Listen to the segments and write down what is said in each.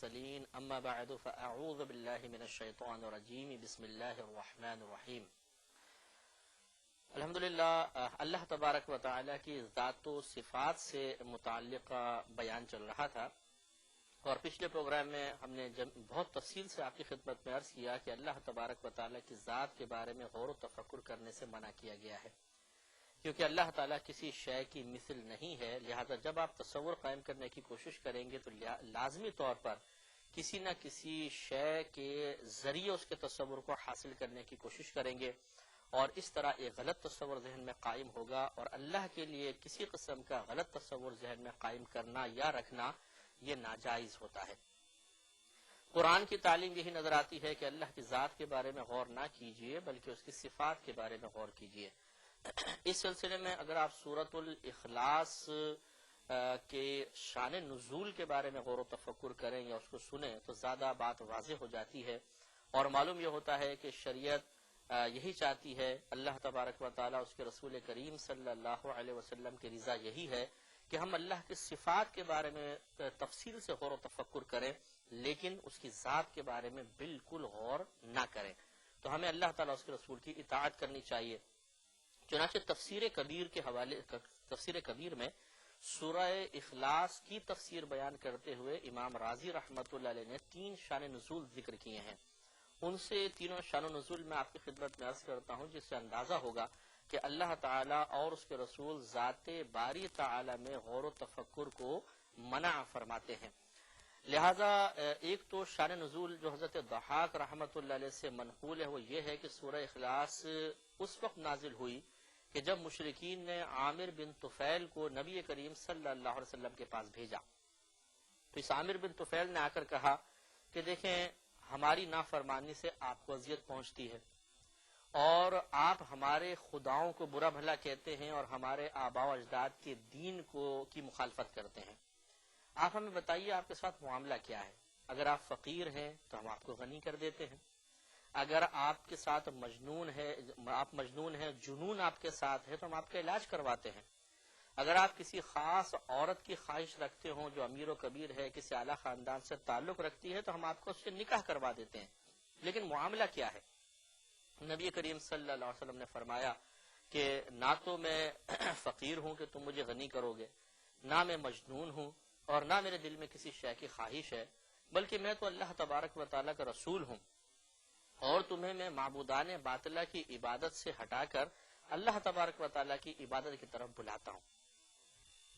المرسلين اما بعد فاعوذ باللہ من الشیطان الرجیم بسم اللہ الرحمن الرحیم. الحمدللہ اللہ تبارک و تعالی کی ذات و صفات سے متعلق بیان چل رہا تھا، اور پچھلے پروگرام میں ہم نے بہت تفصیل سے آپ کی خدمت میں عرض کیا کہ اللہ تبارک و تعالی کی ذات کے بارے میں غور و تفکر کرنے سے منع کیا گیا ہے، کیونکہ اللہ تعالیٰ کسی شے کی مثل نہیں ہے. لہذا جب آپ تصور قائم کرنے کی کوشش کریں گے تو لازمی طور پر کسی نہ کسی شے کے ذریعے اس کے تصور کو حاصل کرنے کی کوشش کریں گے، اور اس طرح ایک غلط تصور ذہن میں قائم ہوگا، اور اللہ کے لیے کسی قسم کا غلط تصور ذہن میں قائم کرنا یا رکھنا یہ ناجائز ہوتا ہے. قرآن کی تعلیم یہی نظر آتی ہے کہ اللہ کی ذات کے بارے میں غور نہ کیجیے بلکہ اس کی صفات کے بارے میں غور کیجیے. اس سلسلے میں اگر آپ سورۃ الاخلاص کے شان نزول کے بارے میں غور و تفکر کریں یا اس کو سنیں تو زیادہ بات واضح ہو جاتی ہے، اور معلوم یہ ہوتا ہے کہ شریعت یہی چاہتی ہے، اللہ تبارک و تعالیٰ اس کے رسول کریم صلی اللہ علیہ وسلم کی رضا یہی ہے کہ ہم اللہ کی صفات کے بارے میں تفصیل سے غور و تفکر کریں، لیکن اس کی ذات کے بارے میں بالکل غور نہ کریں. تو ہمیں اللہ تعالیٰ اس کے رسول کی اطاعت کرنی چاہیے. چنانچہ تفسیر کبیر میں سورہ اخلاص کی تفسیر بیان کرتے ہوئے امام رازی رحمۃ اللہ علیہ نے 3 شان نزول ذکر کیے ہیں. ان سے تینوں شان نزول میں آپ کی خدمت میں عرض کرتا ہوں، جس سے اندازہ ہوگا کہ اللہ تعالیٰ اور اس کے رسول ذات باری تعالیٰ میں غور و تفکر کو منع فرماتے ہیں. لہذا ایک تو شان نزول جو حضرت ضحاک رحمۃ اللہ علیہ سے منقول ہے وہ یہ ہے کہ سورہ اخلاص اس وقت نازل ہوئی کہ جب مشرکین نے عامر بن طفیل کو نبی کریم صلی اللہ علیہ وسلم کے پاس بھیجا. تو اس عامر بن طفیل نے آ کر کہا کہ دیکھیں، ہماری نافرمانی سے آپ کو اذیت پہنچتی ہے، اور آپ ہمارے خداؤں کو برا بھلا کہتے ہیں اور ہمارے آباء و اجداد کے دین کی مخالفت کرتے ہیں. آپ ہمیں بتائیے آپ کے ساتھ معاملہ کیا ہے؟ اگر آپ فقیر ہیں تو ہم آپ کو غنی کر دیتے ہیں، اگر آپ کے ساتھ آپ مجنون ہیں، جنون آپ کے ساتھ ہے تو ہم آپ کا علاج کرواتے ہیں، اگر آپ کسی خاص عورت کی خواہش رکھتے ہوں جو امیر و کبیر ہے، کسی اعلیٰ خاندان سے تعلق رکھتی ہے تو ہم آپ کو اس سے نکاح کروا دیتے ہیں. لیکن معاملہ کیا ہے؟ نبی کریم صلی اللہ علیہ وسلم نے فرمایا کہ نہ تو میں فقیر ہوں کہ تم مجھے غنی کرو گے، نہ میں مجنون ہوں، اور نہ میرے دل میں کسی شے کی خواہش ہے، بلکہ میں تو اللہ تبارک و تعالیٰ کا رسول ہوں، اور تمہیں میں معبودان باطلہ کی عبادت سے ہٹا کر اللہ تبارک و تعالیٰ کی عبادت کی طرف بلاتا ہوں.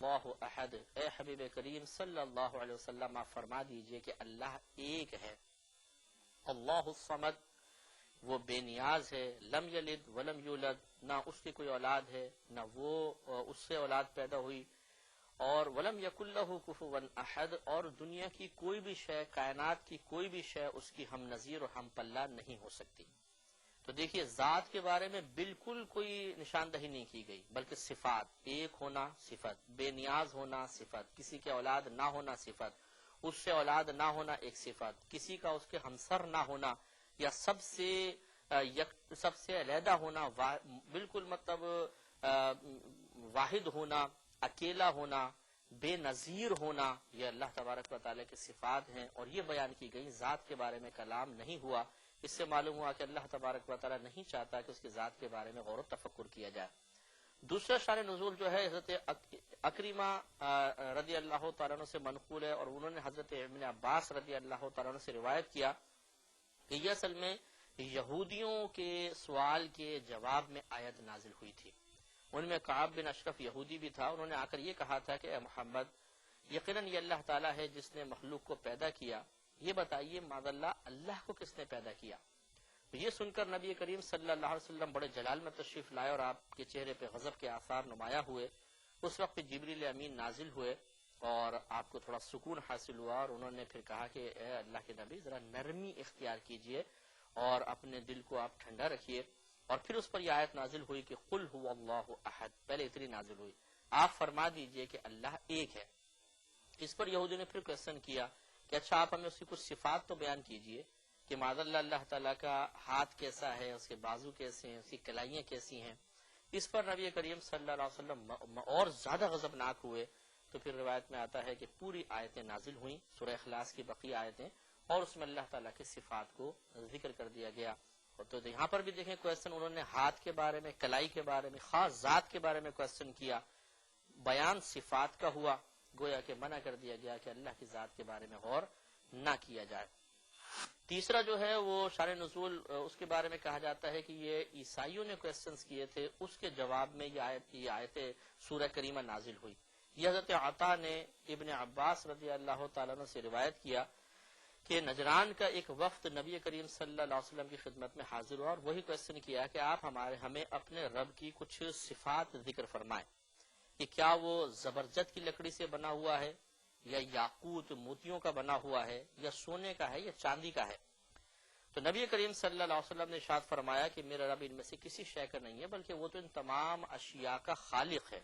اللہ احد، اے حبیب کریم صلی اللہ علیہ وسلم آپ فرما دیجئے کہ اللہ ایک ہے. اللہ الصمد، وہ بے نیاز ہے. لم یلد ولم یولد، نہ اس کی کوئی اولاد ہے نہ وہ اس سے اولاد پیدا ہوئی. اور ولم یکن لہ کفوا احد، اور دنیا کی کوئی بھی شے، کائنات کی کوئی بھی شے اس کی ہم نظیر اور ہم پلہ نہیں ہو سکتی. تو دیکھیے، ذات کے بارے میں بالکل کوئی نشاندہی نہیں کی گئی، بلکہ صفات، ایک ہونا صفت، بے نیاز ہونا صفت، کسی کے اولاد نہ ہونا صفت، اس سے اولاد نہ ہونا ایک صفت، کسی کا اس کے ہمسر نہ ہونا، یا سب سے علیحدہ ہونا، بالکل مطلب واحد ہونا، اکیلا ہونا، بے نظیر ہونا، یہ اللہ تبارک و تعالیٰ کی صفات ہیں، اور یہ بیان کی گئی. ذات کے بارے میں کلام نہیں ہوا. اس سے معلوم ہوا کہ اللہ تبارک و تعالیٰ نہیں چاہتا کہ اس کی ذات کے بارے میں غور و تفکر کیا جائے. دوسرا شان نزول جو ہے حضرت اکرمہ رضی اللہ تعالیٰ عنہ سے منقول ہے، اور انہوں نے حضرت ابن عباس رضی اللہ تعالیٰ عنہ سے روایت کیا کہ یہ اصل میں یہودیوں کے سوال کے جواب میں آیت نازل ہوئی تھی. ان میں کعب بن اشرف یہودی بھی تھا. انہوں نے آ کر یہ کہا تھا کہ اے محمد، یقیناً یہ اللہ تعالیٰ ہے جس نے مخلوق کو پیدا کیا، یہ بتائیے معاذ اللہ کو کس نے پیدا کیا؟ تو یہ سن کر نبی کریم صلی اللہ علیہ وسلم بڑے جلال میں تشریف لائے، اور آپ کے چہرے پہ غضب کے آثار نمایاں ہوئے. اس وقت جبریل امین نازل ہوئے اور آپ کو تھوڑا سکون حاصل ہوا، اور انہوں نے پھر کہا کہ اے اللہ کے نبی، ذرا نرمی اختیار کیجئے اور اپنے دل کو آپ ٹھنڈا رکھیے. اور پھر اس پر یہ آیت نازل ہوئی کہ قل هو اللہ احد. پہلے اتنی نازل ہوئی، آپ فرما دیجئے کہ اللہ ایک ہے. اس پر یہودی نے پھر کوشچن کیا کہ اچھا آپ ہمیں اس کی کچھ صفات تو بیان کیجئے کہ معاذ اللہ تعالیٰ کا ہاتھ کیسا ہے، اس کے بازو کیسے ہیں، اس کی کلائیاں کیسی ہیں. اس پر نبی کریم صلی اللہ علیہ وسلم اور زیادہ غضبناک ہوئے. تو پھر روایت میں آتا ہے کہ پوری آیتیں نازل ہوئیں، سورہ اخلاص کی بقیہ آیتیں، اور اس میں اللہ تعالیٰ کی صفات کو ذکر کر دیا گیا۔ تو یہاں پر بھی دیکھیں کویسچن انہوں نے ہاتھ کے بارے میں، کلائی کے بارے میں، خاص ذات کے بارے میں کویسچن کیا، بیان صفات کا ہوا، گویا کہ منع کر دیا گیا کہ اللہ کی ذات کے بارے میں غور نہ کیا جائے۔ تیسرا جو ہے وہ شان نزول، اس کے بارے میں کہا جاتا ہے کہ یہ عیسائیوں نے کویسچنز کیے تھے، اس کے جواب میں یہ آیت سورہ کریمہ نازل ہوئی۔ یہ حضرت عطا نے ابن عباس رضی اللہ تعالیٰ عنہ سے روایت کیا کہ نجران کا ایک وفد نبی کریم صلی اللہ علیہ وسلم کی خدمت میں حاضر ہوا اور وہی کویسچن کیا کہ آپ ہمیں اپنے رب کی کچھ صفات ذکر فرمائیں، کہ کیا وہ زبرجد کی لکڑی سے بنا ہوا ہے، یا یاقوت موتیوں کا بنا ہوا ہے، یا سونے کا ہے، یا چاندی کا ہے؟ تو نبی کریم صلی اللہ علیہ وسلم نے ارشاد فرمایا کہ میرا رب ان میں سے کسی شے کا نہیں ہے، بلکہ وہ تو ان تمام اشیاء کا خالق ہے۔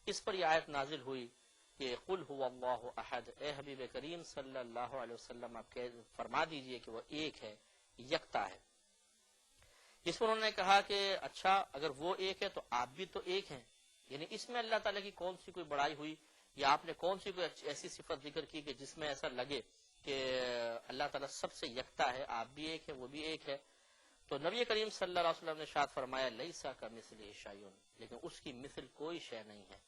اس پر یہ آیت نازل ہوئی کہ قل هو اللہ احد، اے حبیب کریم صلی اللہ علیہ وسلم آپ فرما دیجئے کہ وہ ایک ہے، یکتا ہے۔ اس پر انہوں نے کہا کہ اچھا اگر وہ ایک ہے تو آپ بھی تو ایک ہیں، یعنی اس میں اللہ تعالیٰ کی کون سی کوئی بڑائی ہوئی، یا آپ نے کون سی کوئی ایسی صفت ذکر کی کہ جس میں ایسا لگے کہ اللہ تعالیٰ سب سے یکتا ہے، آپ بھی ایک ہے وہ بھی ایک ہے؟ تو نبی کریم صلی اللہ علیہ وسلم نے ارشاد فرمایا لیسا کمثلہ شیء، لیکن اس کی مثل کوئی شے نہیں ہے۔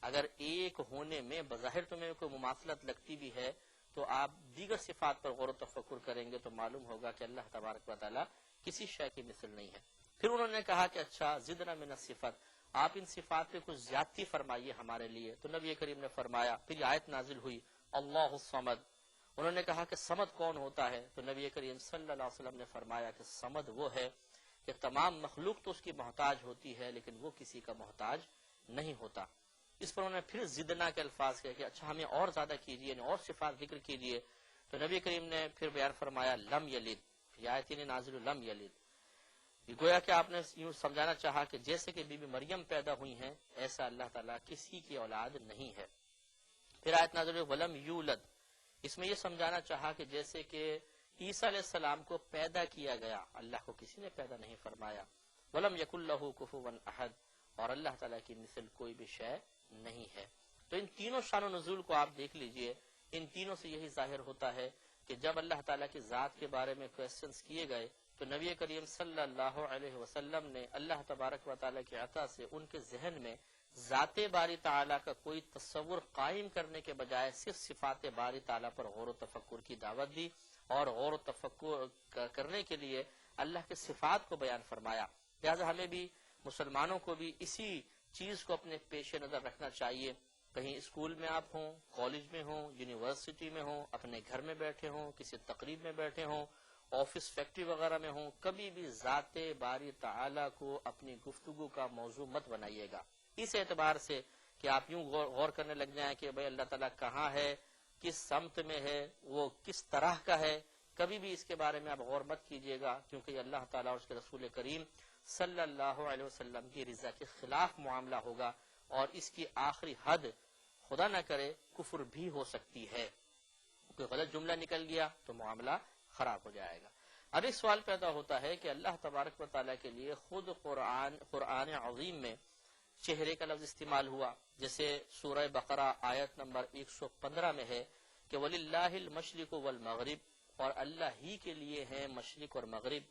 اگر ایک ہونے میں بظاہر تمہیں کوئی مماثلت لگتی بھی ہے تو آپ دیگر صفات پر غور و تفکر کریں گے تو معلوم ہوگا کہ اللہ تبارک و تعالیٰ کسی شے کی مثل نہیں ہے۔ پھر انہوں نے کہا کہ اچھا زدنا من الصفات، آپ ان صفات پہ کچھ زیادتی فرمائیے ہمارے لیے۔ تو نبی کریم نے فرمایا، پھر آیت نازل ہوئی اللہ الصمد۔ انہوں نے کہا کہ صمد کون ہوتا ہے؟ تو نبی کریم صلی اللہ علیہ وسلم نے فرمایا کہ صمد وہ ہے کہ تمام مخلوق تو اس کی محتاج ہوتی ہے لیکن وہ کسی کا محتاج نہیں ہوتا۔ اس پر انہوں نے پھر زدنا کے الفاظ کہے کہ اچھا ہمیں اور زیادہ کیجیے، اور صفات ذکر کیجیے۔ تو نبی کریم نے پھر بیان فرمایا لم یلد، یہ آیت نازل لم یلد، گویا کہ آپ نے یوں سمجھانا چاہا کہ جیسے کہ بی بی مریم پیدا ہوئی ہیں ایسا اللہ تعالیٰ کسی کی اولاد نہیں ہے۔ پھر آیت نازل ہوئی ولم یولد، اس میں یہ سمجھانا چاہا کہ جیسے کہ عیسیٰ علیہ السلام کو پیدا کیا گیا، اللہ کو کسی نے پیدا نہیں فرمایا۔ ولم یکن لہ کفوا احد، اور اللہ تعالیٰ کی مثل کوئی بھی شے نہیں ہے۔ تو ان تینوں شان و نزول کو آپ دیکھ لیجئے، ان تینوں سے یہی ظاہر ہوتا ہے کہ جب اللہ تعالیٰ کی ذات کے بارے میں کویسچنز کیے گئے تو نبی کریم صلی اللہ علیہ وسلم نے اللہ تبارک و تعالیٰ کی عطا سے ان کے ذہن میں ذات باری تعالیٰ کا کوئی تصور قائم کرنے کے بجائے صرف صفات باری تعالیٰ پر غور و تفکر کی دعوت دی، اور غور و تفکر کرنے کے لیے اللہ کے صفات کو بیان فرمایا۔ لہذا ہمیں بھی مسلمانوں کو بھی اسی چیز کو اپنے پیش نظر رکھنا چاہیے۔ کہیں اسکول میں آپ ہوں، کالج میں ہوں، یونیورسٹی میں ہوں، اپنے گھر میں بیٹھے ہوں، کسی تقریب میں بیٹھے ہوں، آفس فیکٹری وغیرہ میں ہوں، کبھی بھی ذات باری تعالیٰ کو اپنی گفتگو کا موضوع مت بنائیے گا، اس اعتبار سے کہ آپ یوں غور کرنے لگ جائیں کہ بھئی اللہ تعالیٰ کہاں ہے، کس سمت میں ہے، وہ کس طرح کا ہے۔ کبھی بھی اس کے بارے میں آپ غور مت کیجیے گا، کیونکہ یہ اللہ تعالیٰ اور اس کے رسول کریم صلی اللہ علیہ وسلم کی رضا کے خلاف معاملہ ہوگا، اور اس کی آخری حد خدا نہ کرے کفر بھی ہو سکتی ہے۔ کوئی غلط جملہ نکل گیا تو معاملہ خراب ہو جائے گا۔ اب ایک سوال پیدا ہوتا ہے کہ اللہ تبارک و تعالیٰ کے لیے خود قرآن عظیم میں چہرے کا لفظ استعمال ہوا، جیسے سورہ بقرہ آیت نمبر 115 میں ہے کہ وَلِلَّهِ الْمَشْرِقُ وَالْمَغْرِبُ، اور اللہ ہی کے لیے ہیں مشرق اور مغرب،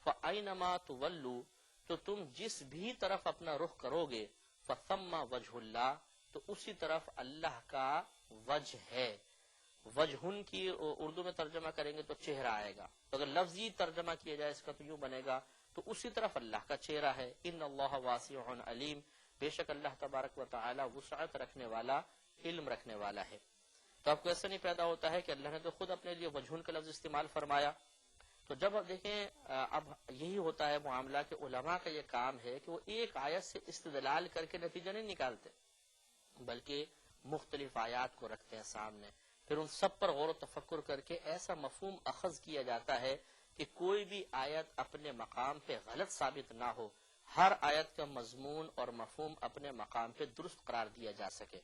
فَأَيْنَمَا تُوَلُّوا، تو تم جس بھی طرف اپنا رخ کرو گے، فَثَمَّ وَجْهُ اللَّهِ، تو اسی طرف اللہ کا وجہ ہے۔ وجہن کی اردو میں ترجمہ کریں گے تو چہرہ آئے گا، تو اگر لفظی ترجمہ کیا جائے اس کا تو یوں بنے گا، تو اسی طرف اللہ کا چہرہ ہے۔ ان اللہ واسع علیم، بے شک اللہ تبارک و تعالی وسعت رکھنے والا، علم رکھنے والا ہے۔ تو آپ کو ایسا نہیں پیدا ہوتا ہے کہ اللہ نے تو خود اپنے لیے وجہن کا لفظ استعمال فرمایا۔ تو جب آپ دیکھیں اب یہی ہوتا ہے معاملہ کہ علماء کا یہ کام ہے کہ وہ ایک آیت سے استدلال کر کے نتیجہ نہیں نکالتے، بلکہ مختلف آیات کو رکھتے ہیں سامنے، پھر ان سب پر غور و تفکر کر کے ایسا مفہوم اخذ کیا جاتا ہے کہ کوئی بھی آیت اپنے مقام پہ غلط ثابت نہ ہو، ہر آیت کا مضمون اور مفہوم اپنے مقام پہ درست قرار دیا جا سکے۔